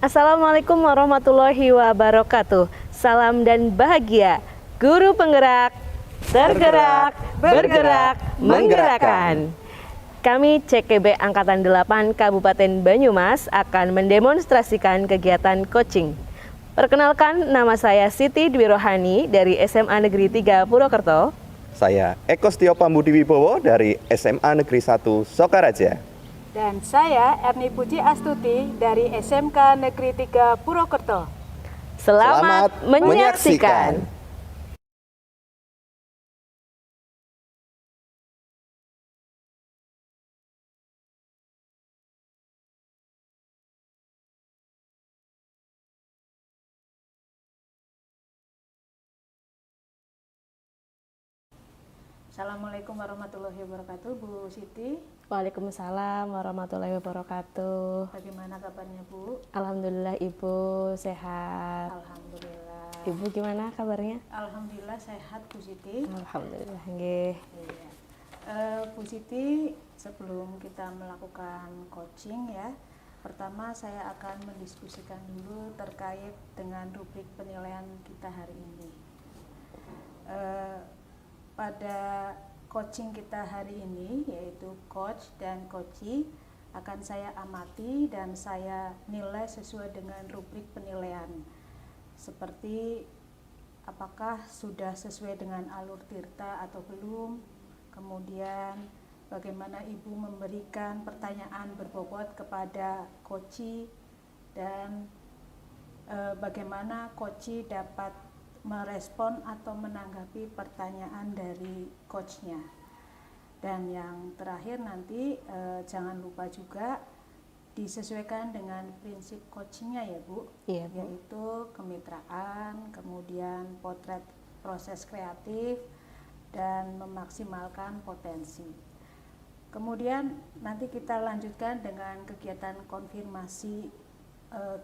Assalamualaikum warahmatullahi wabarakatuh. Salam dan bahagia. Guru penggerak, tergerak, bergerak, menggerakkan. Kami CKB Angkatan 8 Kabupaten Banyumas akan mendemonstrasikan kegiatan coaching. Perkenalkan, nama saya Siti Dwi Rohani dari SMA Negeri 3 Purwokerto. Saya Eko Setio Pambudi Wibowo dari SMA Negeri 1 Sokaraja. Dan saya Erni Puji Astuti dari SMK Negeri 3 Purwokerto. Selamat menyaksikan. Assalamualaikum warahmatullahi wabarakatuh, Bu Siti. Waalaikumsalam warahmatullahi wabarakatuh. Bagaimana kabarnya, Bu? Alhamdulillah Ibu sehat. Alhamdulillah. Ibu gimana kabarnya? Alhamdulillah sehat, Bu Siti. Alhamdulillah nggih. Iya. Bu Siti, sebelum kita melakukan coaching ya, pertama saya akan mendiskusikan dulu terkait dengan rubrik penilaian kita hari ini. Pada coaching kita hari ini, yaitu coach dan coachee, akan saya amati dan saya nilai sesuai dengan rubrik penilaian, seperti apakah sudah sesuai dengan alur tirta atau belum, kemudian bagaimana Ibu memberikan pertanyaan berbobot kepada coachee, dan bagaimana coachee dapat merespon atau menanggapi pertanyaan dari coachnya. Dan yang terakhir nanti jangan lupa juga disesuaikan dengan prinsip coachingnya ya Bu, Iya, Bu. yaitu kemitraan, kemudian potret proses kreatif, dan memaksimalkan potensi. Kemudian nanti kita lanjutkan dengan kegiatan konfirmasi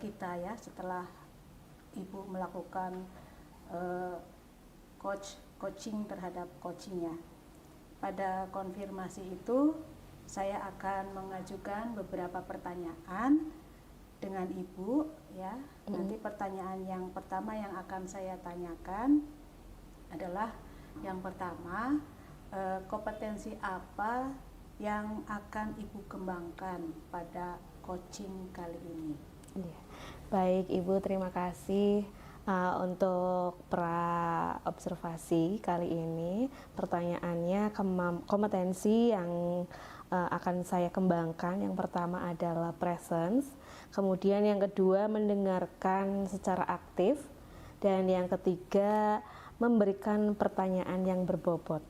kita ya, setelah Ibu melakukan coaching terhadap coachingnya. Pada konfirmasi itu saya akan mengajukan beberapa pertanyaan dengan Ibu ya. Nanti pertanyaan yang pertama yang akan saya tanyakan adalah yang pertama, kompetensi apa yang akan Ibu kembangkan pada coaching kali ini? Iya. Baik Ibu, terima kasih. Untuk pra-observasi kali ini, pertanyaannya kompetensi yang akan saya kembangkan. Yang pertama adalah presence, kemudian yang kedua mendengarkan secara aktif, dan yang ketiga memberikan pertanyaan yang berbobot.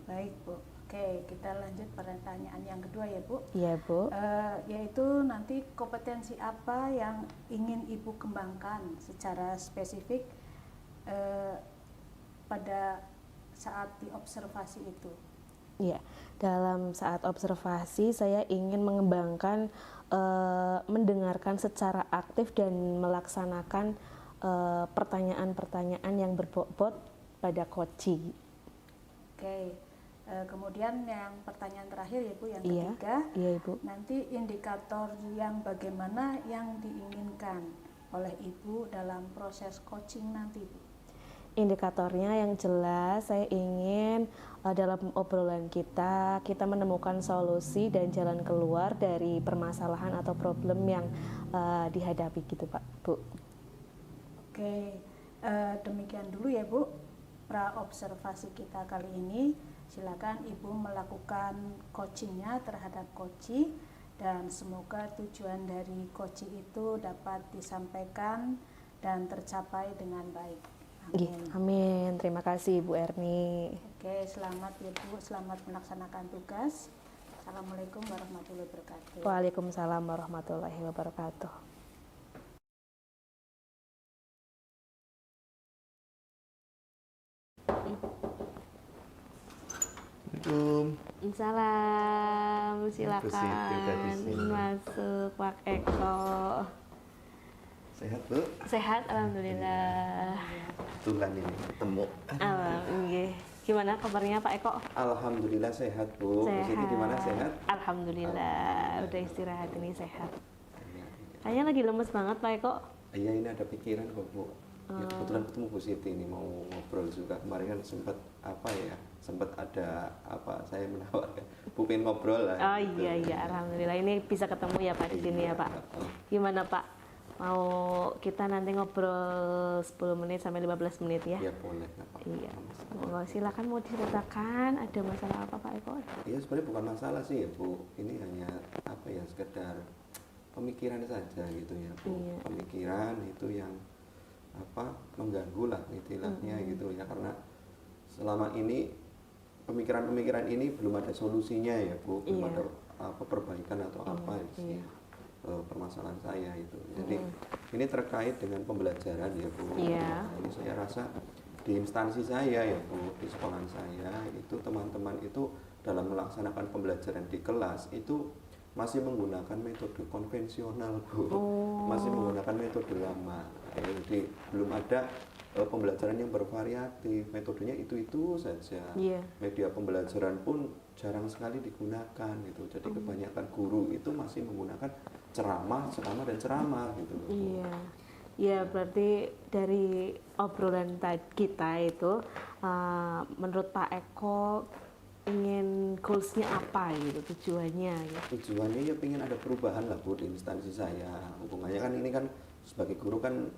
Baik Bu. Oke, kita lanjut pertanyaan yang kedua ya Bu. Iya Bu. Yaitu nanti kompetensi apa yang ingin Ibu kembangkan secara spesifik pada saat diobservasi itu. Iya, dalam saat observasi saya ingin mengembangkan mendengarkan secara aktif dan melaksanakan pertanyaan-pertanyaan yang berbobot pada coaching. Oke. Kemudian yang pertanyaan terakhir ya Bu, yang Iya, ketiga, iya Ibu. nanti indikator yang bagaimana yang diinginkan oleh Ibu dalam proses coaching nanti Bu. Indikatornya yang jelas saya ingin dalam obrolan kita menemukan solusi dan jalan keluar dari permasalahan atau problem yang dihadapi gitu Pak Bu. Oke, demikian dulu ya Bu pra-observasi kita kali ini. Silakan Ibu melakukan coachingnya terhadap coachee, dan semoga tujuan dari coaching itu dapat disampaikan dan tercapai dengan baik. Amin. Amin. Terima kasih Bu Erni. Oke, selamat ya Bu, selamat melaksanakan tugas. Assalamualaikum warahmatullahi wabarakatuh. Waalaikumsalam warahmatullahi wabarakatuh. Salam, silakan masuk Pak Eko. Sehat Bu? Sehat, alhamdulillah. Kebetulan ini ketemu. Alhamdulillah. Gimana kabarnya Pak Eko? Alhamdulillah sehat Bu. Bu Siti gimana, sehat? Alhamdulillah, udah istirahat ini sehat. Kayaknya lagi lemes banget Pak Eko. Iya, ini ada pikiran kok Bu. Ya, kebetulan ketemu Bu Siti ini mau ngobrol juga. Kemarin kan sempat sempat ada saya menawarkan Bu pengen ngobrol lah. Oh gitu. iya, alhamdulillah ini bisa ketemu ya Pak di sini ya Pak. Gimana Pak? Mau kita nanti ngobrol 10 menit sampai 15 menit ya? Iya boleh, nggak apa-apa. Iya. Monggo silakan mau diceritakan ada masalah apa Pak Eko? Iya sebenarnya bukan masalah sih ya Bu. Ini hanya sekedar pemikiran saja gitu ya Bu. Iya. Pemikiran itu yang mengganggu lah istilahnya gitu ya, karena selama ini pemikiran-pemikiran ini belum ada solusinya ya Bu, belum Iya. ada perbaikan atau apa sih Iya. permasalahan saya itu. Jadi ini terkait dengan pembelajaran ya Bu. Iya. Ini saya rasa di instansi saya ya Bu, di sekolah saya itu teman-teman itu dalam melaksanakan pembelajaran di kelas itu masih menggunakan metode konvensional Bu, masih menggunakan metode lama. Jadi belum ada pembelajaran yang bervariatif, metodenya itu saja. Iya. Media pembelajaran pun jarang sekali digunakan gitu. Jadi kebanyakan guru itu masih menggunakan ceramah dan ceramah gitu. Iya. Ya berarti dari obrolan kita itu menurut Pak Eko ingin goalsnya apa gitu, tujuannya gitu. Tujuannya ya pengen ada perubahan lah Bu di instansi saya. Hubungannya kan ini kan sebagai guru kan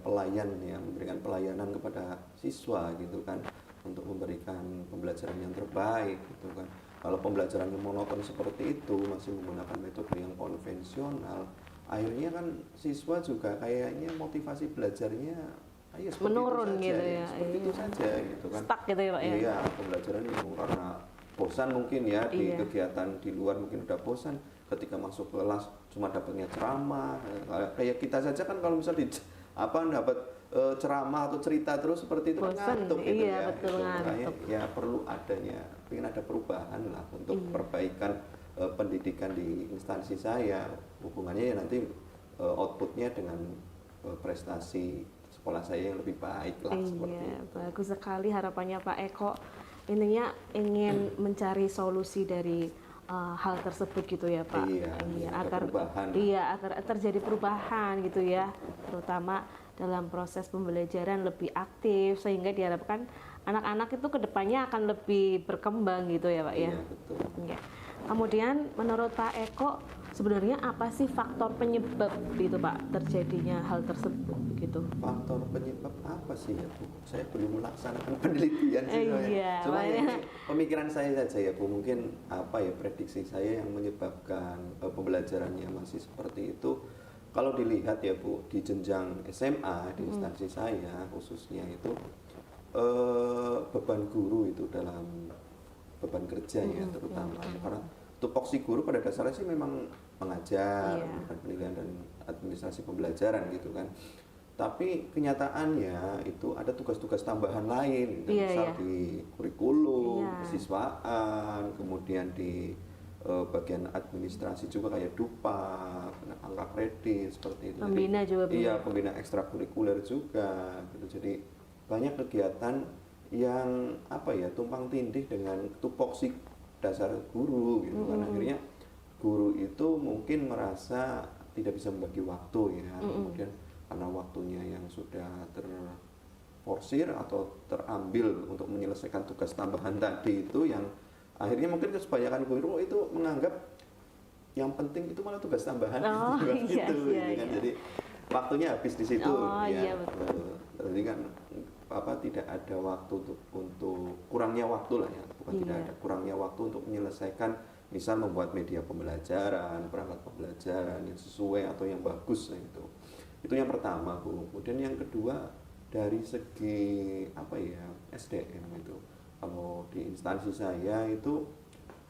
pelayan ya, memberikan pelayanan kepada siswa gitu kan, untuk memberikan pembelajaran yang terbaik gitu kan. Kalau pembelajaran yang monoton seperti itu masih menggunakan metode yang konvensional, akhirnya kan siswa juga kayaknya motivasi belajarnya seperti menurun itu saja, gitu ya. seperti itu saja gitu kan. Stuck gitu ya Pak ya. Iya, pembelajaran itu karena bosan mungkin ya di Iya. kegiatan di luar, mungkin udah bosan ketika masuk kelas cuma dapatnya ceramah. Kayak kita saja kan kalau misal dapat ceramah atau cerita terus seperti itu kan Bosan, ngantuk gitu iya, ya. betul, Gitu. Makanya ngantuk. ya perlu ingin ada perubahan lah untuk Iya. perbaikan pendidikan di instansi saya. Hubungannya ya nanti outputnya dengan prestasi sekolah saya yang lebih baik lah seperti Iya, itu. bagus sekali harapannya Pak Eko. Ininya ingin mencari solusi dari hal tersebut gitu ya Pak. Iya, ada agar perubahan. agar terjadi perubahan gitu ya, terutama dalam proses pembelajaran lebih aktif sehingga diharapkan anak-anak itu kedepannya akan lebih berkembang gitu ya Pak ya. Iya, betul. Iya. Kemudian menurut Pak Eko sebenarnya apa sih faktor penyebab itu Pak terjadinya hal tersebut gitu? Faktor penyebab apa sih ya Bu? Saya belum melaksanakan penelitian sih. Iya, Cuma ya, makanya. ini pemikiran saya saja ya Bu. Mungkin prediksi saya yang menyebabkan pembelajarannya masih seperti itu. Kalau dilihat ya Bu, di jenjang SMA di instansi saya khususnya itu beban guru itu dalam beban kerja ya terutama karena tupoksi guru pada dasarnya sih memang mengajar, Iya. memberikan penilaian dan administrasi pembelajaran gitu kan. Tapi kenyataannya itu ada tugas-tugas tambahan lain, Iya, misal iya. di kurikulum, Iya. kesiswaan, kemudian di bagian administrasi juga kayak dupa, angka kredit seperti itu. Pembina juga Bu. Iya, pembina ekstrakurikuler juga gitu. Jadi banyak kegiatan yang tumpang tindih dengan tupoksi dasar guru gitu kan. Akhirnya guru itu mungkin merasa tidak bisa membagi waktu ya, kemudian karena waktunya yang sudah terforsir atau terambil untuk menyelesaikan tugas tambahan tadi itu, yang akhirnya mungkin kebanyakan guru itu menganggap yang penting itu malah tugas tambahan Oh, gitu, iya, gitu iya, kan. iya. Jadi waktunya habis di situ Oh, iya, betul. Jadi kan tidak ada waktu untuk kurangnya waktu lah ya, bukan tidak Iya. ada kurangnya waktu untuk menyelesaikan, misal membuat media pembelajaran, perangkat pembelajaran yang sesuai atau yang bagus lah itu. Itu yang pertama Bu. Kemudian yang kedua dari segi SDM itu. Kalau di instansi saya itu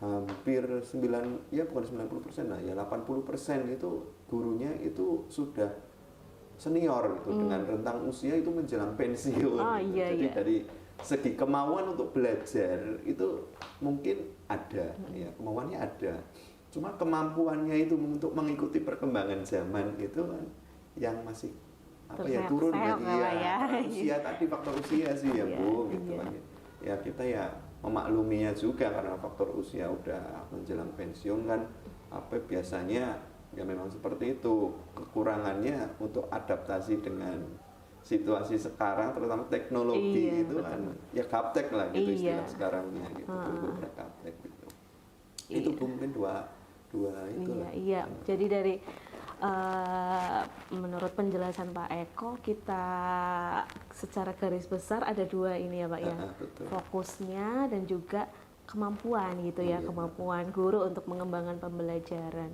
hampir 90% lah ya, 80% itu gurunya itu sudah senior gitu, dengan rentang usia itu menjelang pensiun. Oh, gitu. iya, Jadi iya. dari segi kemauan untuk belajar itu mungkin ada, ya kemauannya ada. Cuma kemampuannya itu untuk mengikuti perkembangan zaman itu kan yang masih turun Terseok-seok ya. usia tadi, faktor usia sih ya Iya, Bu gitu iya. kan. Ya kita ya memakluminya juga karena faktor usia udah menjelang pensiun kan, biasanya ya memang seperti itu. Kekurangannya untuk adaptasi dengan situasi sekarang, terutama teknologi Iya, itu betul. kan ya gaptek lah gitu Iya. istilah sekarangnya gitu, guru gaptek gitu. Itu Iya. mungkin dua itu Iya, lah. iya. Jadi dari menurut penjelasan Pak Eko, kita secara garis besar ada dua ini ya Pak ya, Betul. fokusnya dan juga kemampuan gitu ya, Iya. kemampuan guru untuk mengembangkan pembelajaran.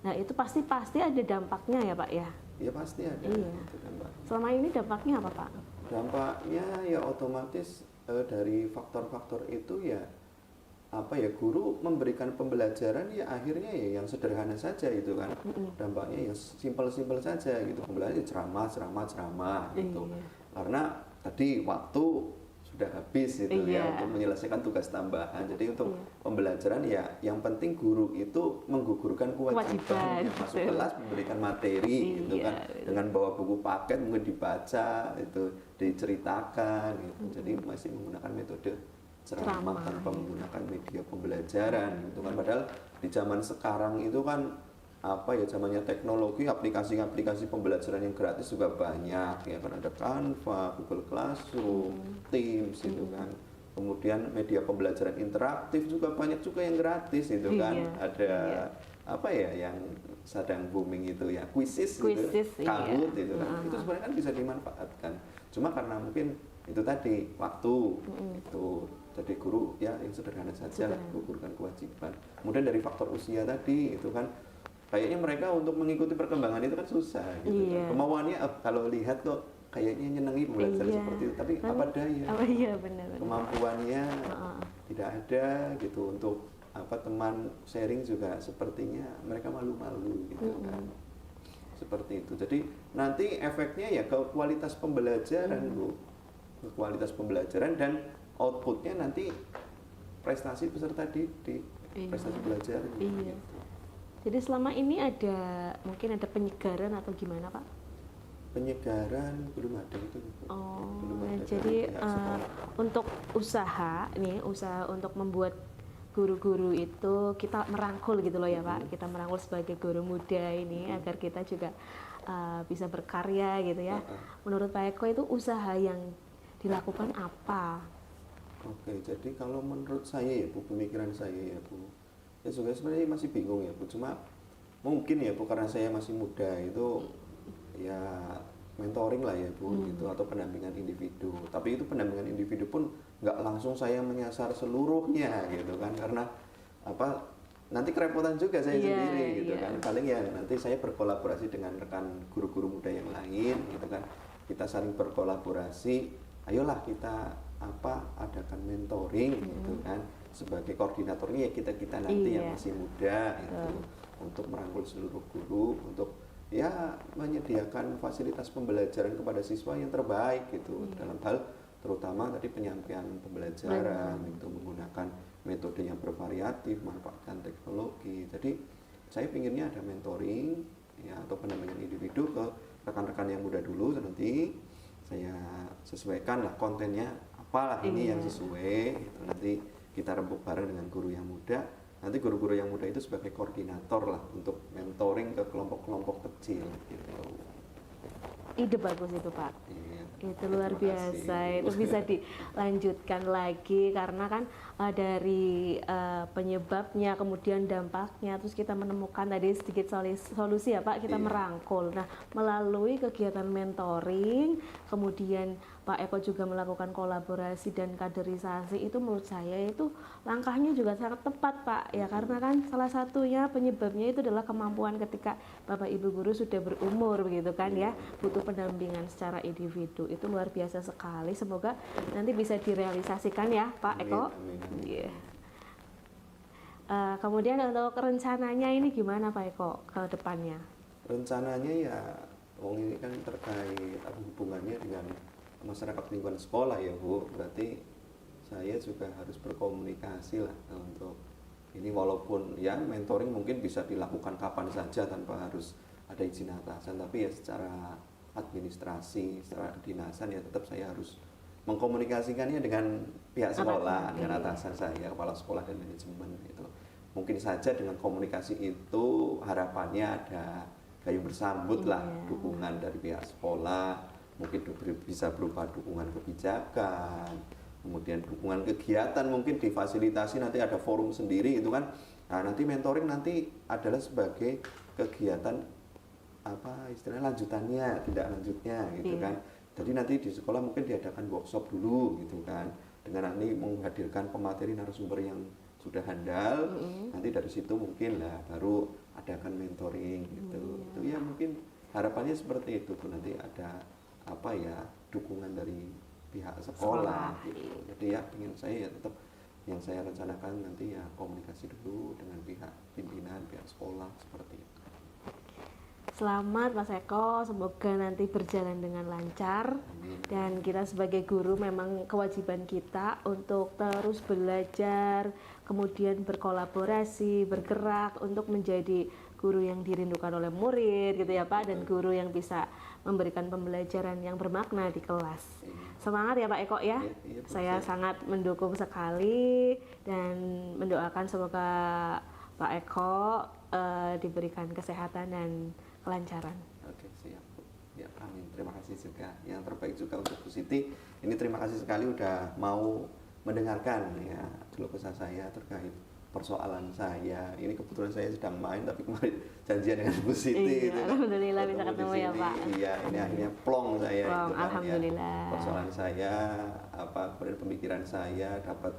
Nah itu pasti ada dampaknya ya Pak ya. Ya pasti ada Iya. gitu kan, Mbak. Selama ini dampaknya apa Pak? Dampaknya ya otomatis dari faktor-faktor itu ya apa ya, guru memberikan pembelajaran ya akhirnya ya yang sederhana saja itu kan. Dampaknya yang simpel-simpel saja gitu, pembelajaran ceramah gitu. Iya. Karena tadi waktu sudah habis gitu Iya. ya untuk menyelesaikan tugas tambahan. Jadi untuk pembelajaran ya yang penting guru itu menggugurkan kewajiban ya, masuk betul. kelas memberikan materi gitu Iya, kan, betul. dengan bawa buku paket mungkin dibaca itu, diceritakan gitu. Jadi masih menggunakan metode ceramah Ceramah, tanpa iya. menggunakan media pembelajaran gitu kan. Padahal di zaman sekarang itu kan apa ya, zamannya teknologi, aplikasi-aplikasi pembelajaran yang gratis juga banyak ya kan, ada Canva, Google Classroom, Teams itu kan. Kemudian media pembelajaran interaktif juga banyak juga yang gratis itu kan. Iya, Ada iya. apa ya yang sedang booming itu ya, Quizizz Quizizz, gitu, iya. Kahoot itu kan. Itu sebenarnya kan bisa dimanfaatkan. Cuma karena mungkin itu tadi waktu itu, jadi guru ya yang sederhana saja lah, gugurkan kewajiban. Kemudian dari faktor usia tadi itu kan kayaknya mereka untuk mengikuti perkembangan itu kan susah gitu Iya. kan. Kemauannya kalau lihat kok kayaknya nyenengi pembelajaran Iya. seperti itu, tapi Kan- apa daya Oh iya benar. kemampuannya tidak ada gitu. Untuk apa, teman sharing juga sepertinya mereka malu-malu gitu kan, seperti itu. Jadi nanti efeknya ya ke kualitas pembelajaran Bu, ke kualitas pembelajaran dan outputnya nanti prestasi peserta didik, Iya. prestasi belajar gitu. Iya. Jadi selama ini mungkin ada penyegaran atau gimana Pak? Penyegaran belum ada itu Bu. Oh, Belum ada jadi dari pihak sekolah. untuk usaha untuk membuat guru-guru itu kita merangkul gitu loh ya Pak, kita merangkul sebagai guru muda ini agar kita juga bisa berkarya gitu ya. Menurut Pak Eko itu usaha yang dilakukan apa? Oke, jadi kalau menurut saya ya Bu, pemikiran saya ya Bu, ya juga sebenarnya masih bingung ya Bu. Cuma mungkin ya Bu, karena saya masih muda itu ya mentoring lah ya Bu gitu, atau pendampingan individu. Tapi itu pendampingan individu pun nggak langsung saya menyasar seluruhnya gitu kan, karena apa, nanti kerepotan juga saya Iya, sendiri gitu iya. kan. Paling ya nanti saya berkolaborasi dengan rekan guru-guru muda yang lain gitu kan, kita saling berkolaborasi, ayolah kita adakan mentoring gitu kan, sebagai koordinatornya ya kita nanti yang Iya. masih muda gitu, untuk merangkul seluruh guru untuk ya menyediakan fasilitas pembelajaran kepada siswa yang terbaik gitu, dalam hal terutama tadi penyampaian pembelajaran itu menggunakan metode yang bervariatif, manfaatkan teknologi. Jadi saya pinginnya ada mentoring ya, atau pendampingan individu ke rekan-rekan yang muda dulu, nanti saya sesuaikan lah kontennya apalah ini yang sesuai gitu. Nanti kita rembuk bareng dengan guru yang muda, nanti guru-guru yang muda itu sebagai koordinator lah untuk mentoring ke kelompok-kelompok kecil gitu. Ide bagus itu Pak. Iya. Itu luar Terima kasih, biasa, Bu. itu bisa dilanjutkan lagi karena kan dari penyebabnya kemudian dampaknya, terus kita menemukan tadi sedikit solusi ya Pak, kita Iya. merangkul. Nah melalui kegiatan mentoring, kemudian Pak Eko juga melakukan kolaborasi dan kaderisasi, itu menurut saya itu langkahnya juga sangat tepat Pak ya, karena kan salah satunya penyebabnya itu adalah kemampuan ketika Bapak Ibu guru sudah berumur begitu kan ya, butuh pendampingan secara individu. Itu luar biasa sekali, semoga nanti bisa direalisasikan ya Pak Eko. Amin, amin. Iya. Kemudian untuk rencananya ini gimana Pak Eko ke depannya? Rencananya ya, ini kan terkait hubungannya dengan masyarakat lingkungan sekolah ya Bu, berarti saya juga harus berkomunikasi lah untuk ini, walaupun ya mentoring mungkin bisa dilakukan kapan saja tanpa harus ada izin atasan, tapi ya secara administrasi, secara kedinasan ya tetap saya harus mengkomunikasikannya dengan pihak sekolah, dengan atasan saya, kepala sekolah dan manajemen itu. mungkin saja dengan komunikasi itu harapannya ada gayung bersambut lah, dukungan dari pihak sekolah, mungkin bisa berupa dukungan kebijakan, kemudian dukungan kegiatan, mungkin difasilitasi nanti ada forum sendiri itu kan. Nah, nanti mentoring nanti adalah sebagai kegiatan apa istilahnya lanjutannya, tidak lanjutnya gitu kan. Jadi nanti di sekolah mungkin diadakan workshop dulu gitu kan, dengan nanti menghadirkan pemateri narasumber yang sudah handal. Nanti dari situ mungkin lah baru adakan mentoring gitu. Itu ya mungkin harapannya seperti itu tuh, nanti ada apa ya dukungan dari pihak sekolah gitu. Jadi ya ingin saya ya tetap yang saya rencanakan nanti ya komunikasi dulu dengan pihak pimpinan, pihak sekolah seperti itu. Selamat Mas Eko, semoga nanti berjalan dengan lancar. Amin. Dan kita sebagai guru memang kewajiban kita untuk terus belajar, kemudian berkolaborasi, bergerak untuk menjadi guru yang dirindukan oleh murid gitu ya Pak, dan guru yang bisa memberikan pembelajaran yang bermakna di kelas. Semangat ya Pak Eko ya. Iya, Saya sangat mendukung sekali dan mendoakan semoga Pak Eko diberikan kesehatan dan kelancaran. Oke, siap Bu. Ya, amin. Terima kasih juga. Yang terbaik juga untuk Bu Siti. Ini terima kasih sekali udah mau mendengarkan ya keluh kesah saya terkait persoalan saya. Ini kebetulan saya sedang main tapi kemarin janjian dengan Bu Siti. Iya, alhamdulillah bisa ketemu ya Pak. Iya, ini akhirnya plong saya. Plong, gitu kan, alhamdulillah. Ya. Persoalan saya, kemudian pemikiran saya dapat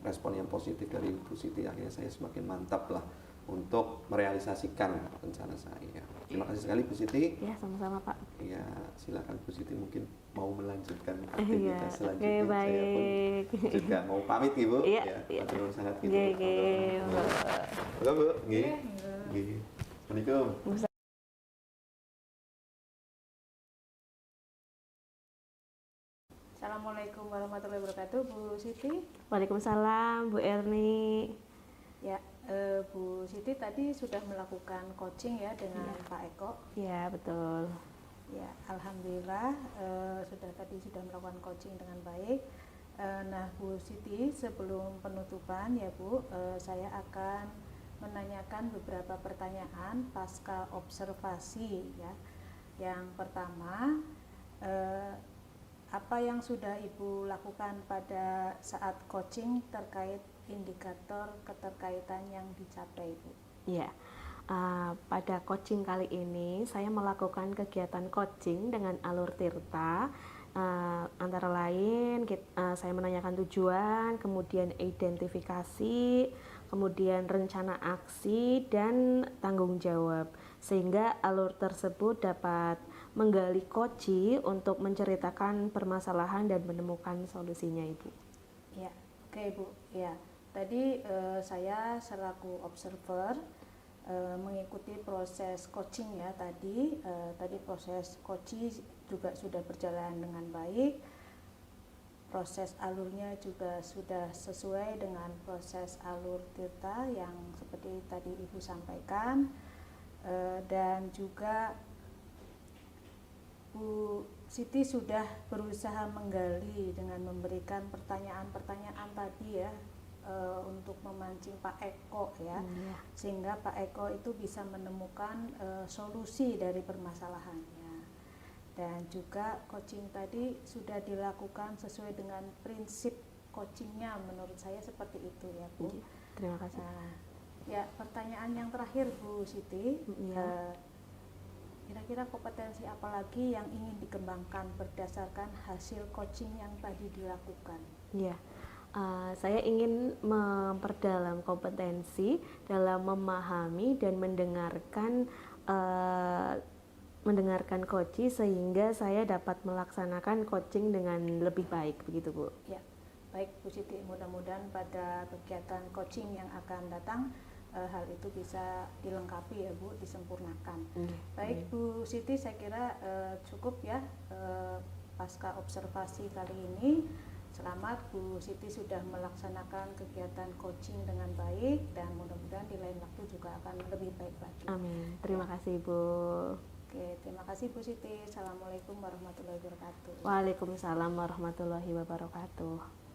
respon yang positif dari Bu Siti. Akhirnya saya semakin mantap lah untuk merealisasikan rencana saya. Terima kasih sekali Bu Siti. Ya, sama-sama Pak. Ya, silakan Bu Siti mungkin mau melanjutkan Iya, aktivitas selanjutnya. oke, baik. Saya pun juga mau pamit Ibu. Iya, ya. iya. Terima sangat gitu. Oke, Halo Bu. Nggih. Nggih. Assalamualaikum. Assalamualaikum warahmatullahi wabarakatuh, Bu Siti. Waalaikumsalam Bu Erni. Ya, Bu Siti tadi sudah melakukan coaching ya dengan Pak Eko. Ya, betul. Ya, alhamdulillah sudah melakukan coaching dengan baik. Nah, Bu Siti, sebelum penutupan ya Bu, saya akan menanyakan beberapa pertanyaan pasca observasi ya. Yang pertama, apa yang sudah Ibu lakukan pada saat coaching terkait indikator keterkaitan yang dicapai, Bu? Ya, pada coaching kali ini saya melakukan kegiatan coaching dengan alur Tirta. Antara lain saya menanyakan tujuan, kemudian identifikasi, kemudian rencana aksi dan tanggung jawab, sehingga alur tersebut dapat menggali koci untuk menceritakan permasalahan dan menemukan solusinya, Ibu. Ya, oke Bu. Ya, tadi saya selaku observer mengikuti proses coaching ya tadi. Tadi proses coaching juga sudah berjalan dengan baik. Proses alurnya juga sudah sesuai dengan proses alur Tirta yang seperti tadi Ibu sampaikan. Dan juga Bu Siti sudah berusaha menggali dengan memberikan pertanyaan-pertanyaan tadi ya, untuk memancing Pak Eko ya, sehingga Pak Eko itu bisa menemukan solusi dari permasalahannya. Dan juga coaching tadi sudah dilakukan sesuai dengan prinsip coachingnya, menurut saya seperti itu ya Bu. Terima kasih. Nah, ya pertanyaan yang terakhir Bu Siti, kira-kira kompetensi apa lagi yang ingin dikembangkan berdasarkan hasil coaching yang tadi dilakukan? Ya, saya ingin memperdalam kompetensi dalam memahami dan mendengarkan coaching sehingga saya dapat melaksanakan coaching dengan lebih baik, begitu Bu. Ya, baik Bu Siti, mudah-mudahan pada kegiatan coaching yang akan datang hal itu bisa dilengkapi ya Bu, disempurnakan. Baik Bu Siti, saya kira cukup ya pasca observasi kali ini. Selamat Bu Siti sudah melaksanakan kegiatan coaching dengan baik dan mudah-mudahan di lain waktu juga akan lebih baik lagi. Amin. Terima kasih Bu. Oke, terima kasih Bu Siti. Assalamualaikum warahmatullahi wabarakatuh. Waalaikumsalam warahmatullahi wabarakatuh.